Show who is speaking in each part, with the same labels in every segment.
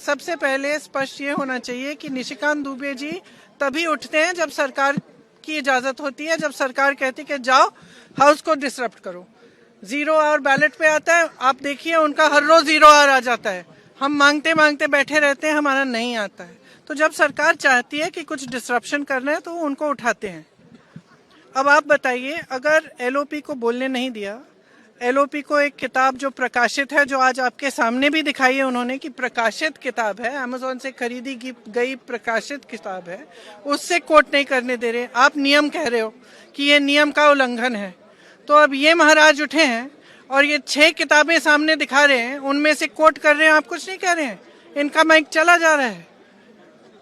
Speaker 1: सबसे पहले स्पष्ट ये होना चाहिए कि निशिकांत दुबे जी तभी उठते हैं जब सरकार की इजाजत होती है, जब सरकार कहती है कि जाओ हाउस को डिसरप्ट करो। 0 आवर बैलेट पे आता है, आप देखिए उनका हर रोज 0 आवर आ जाता है। हम मांगते मांगते बैठे रहते हैं, हमारा नहीं आता है। तो जब सरकार चाहती है कि कुछ डिसरप्शन करना है तो उनको उठाते हैं। अब आप बताइए, अगर एलओपी को बोलने नहीं दिया, एलओपी को एक किताब जो प्रकाशित है, जो आज आपके सामने भी दिखाई है उन्होंने कि प्रकाशित किताब है, अमेज़न से खरीदी गई प्रकाशित किताब है, उससे कोट नहीं करने दे रहे। आप नियम कह रहे हो कि ये नियम का उल्लंघन है। तो अब ये महाराज उठे हैं और ये 6 किताबें सामने दिखा रहे हैं, उनमें से कोट कर रहे हैं, आप कुछ नहीं कह रहे हैं। इनका माइक चला जा रहा है।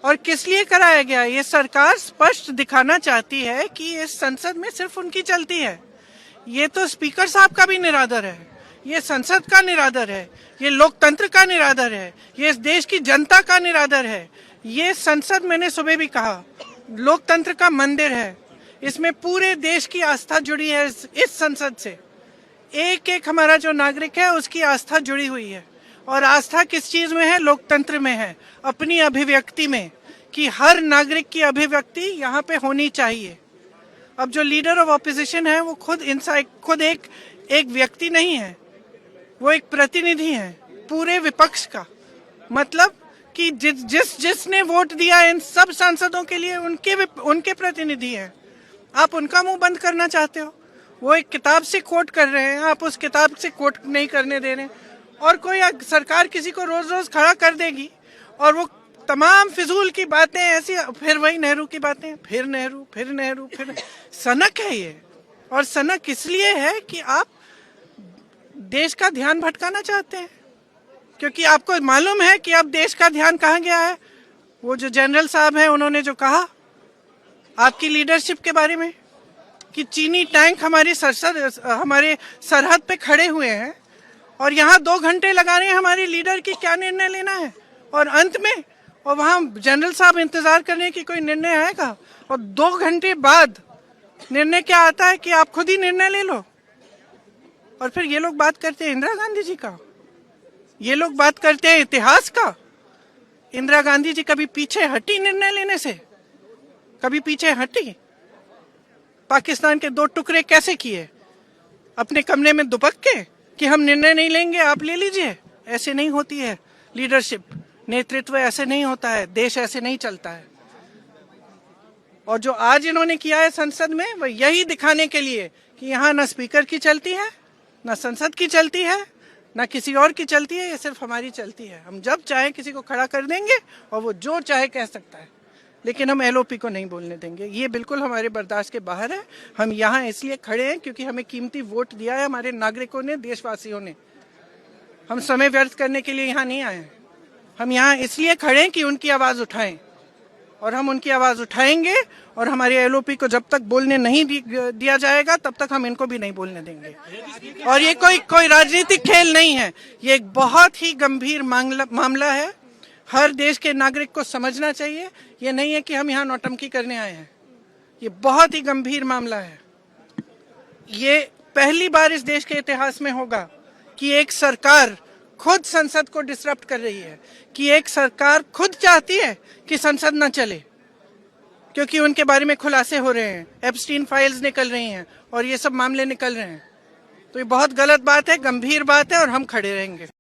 Speaker 1: और किस लिए कराया गया? ये सरकार स्पष्ट दिखाना चाहती है कि इस संसद में सिर्फ उनकी चलती है। ये तो स्पीकर साहब का भी निरादर है, ये संसद का निरादर है, ये लोकतंत्र का निरादर है, ये इस देश की जनता का निरादर है। ये संसद, मैंने सुबह भी कहा, लोकतंत्र का मंदिर है। इसमें पूरे देश की आस्था जुड़ी है। इस संसद से एक एक हमारा जो नागरिक है उसकी आस्था जुड़ी हुई है। और आस्था किस चीज में है? लोकतंत्र में है, अपनी अभिव्यक्ति में, कि हर नागरिक की अभिव्यक्ति यहाँ पे होनी चाहिए। अब जो लीडर ऑफ ऑपोजिशन है वो खुद एक व्यक्ति नहीं है, वो एक प्रतिनिधि है पूरे विपक्ष का। मतलब कि जिसने वोट दिया इन सब सांसदों के लिए उनके प्रतिनिधि हैं। आप उनका मुंह बंद करना चाहते हो। वो एक किताब से कोट कर रहे हैं, आप उस किताब से कोट नहीं करने दे रहे। और कोई सरकार किसी को रोज रोज खड़ा कर देगी और वो तमाम फिजूल की बातें ऐसी, फिर वही नेहरू की बातें, फिर नेहरू। सनक है ये। और सनक इसलिए है कि आप देश का ध्यान भटकाना चाहते हैं, क्योंकि आपको मालूम है कि अब देश का ध्यान कहाँ गया है। वो जो जनरल साहब हैं, उन्होंने जो कहा आपकी लीडरशिप के बारे में कि चीनी टैंक हमारे सरहद पे खड़े हुए हैं और यहाँ 2 घंटे लगा रहे हैं हमारी लीडर की क्या निर्णय लेना है। और अंत में और वहाँ जनरल साहब इंतजार कर रहे हैं कि कोई निर्णय आएगा, और 2 घंटे बाद निर्णय क्या आता है कि आप खुद ही निर्णय ले लो। और फिर ये लोग बात करते हैं इंदिरा गांधी जी का, ये लोग बात करते हैं इतिहास का। इंदिरा गांधी जी कभी पीछे हटी निर्णय लेने से? कभी पीछे हटी? पाकिस्तान के 2 टुकड़े कैसे किए? अपने कमरे में दुबक के कि हम निर्णय नहीं लेंगे, आप ले लीजिए। ऐसे नहीं होती है लीडरशिप, नेतृत्व ऐसे नहीं होता है, देश ऐसे नहीं चलता है। और जो आज इन्होंने किया है संसद में, वो यही दिखाने के लिए कि यहाँ ना स्पीकर की चलती है, ना संसद की चलती है, ना किसी और की चलती है, ये सिर्फ हमारी चलती है। हम जब चाहे किसी को खड़ा कर देंगे और वो जो चाहे कह सकता है, लेकिन हम एलओपी को नहीं बोलने देंगे। ये बिल्कुल हमारे बर्दाश्त के बाहर है। हम यहाँ इसलिए खड़े हैं क्योंकि हमें कीमती वोट दिया है हमारे नागरिकों ने, देशवासियों ने। हम समय व्यर्थ करने के लिए यहाँ नहीं आए हैं। हम यहाँ इसलिए खड़े हैं कि उनकी आवाज उठाएं, और हम उनकी आवाज उठाएंगे। और हमारे एलओपी को जब तक बोलने नहीं दिया जाएगा तब तक हम इनको भी नहीं बोलने देंगे। और ये कोई राजनीतिक खेल नहीं है, ये एक बहुत ही गंभीर मामला है। हर देश के नागरिक को समझना चाहिए। ये नहीं है कि हम यहाँ नौटंकी करने आए हैं, ये बहुत ही गंभीर मामला है। ये पहली बार इस देश के इतिहास में होगा कि एक सरकार खुद संसद को डिसरप्ट कर रही है, कि एक सरकार खुद चाहती है कि संसद न चले, क्योंकि उनके बारे में खुलासे हो रहे हैं, एप्स्टीन फाइल्स निकल रही हैं और ये सब मामले निकल रहे हैं। तो ये बहुत गलत बात है, गंभीर बात है, और हम खड़े रहेंगे।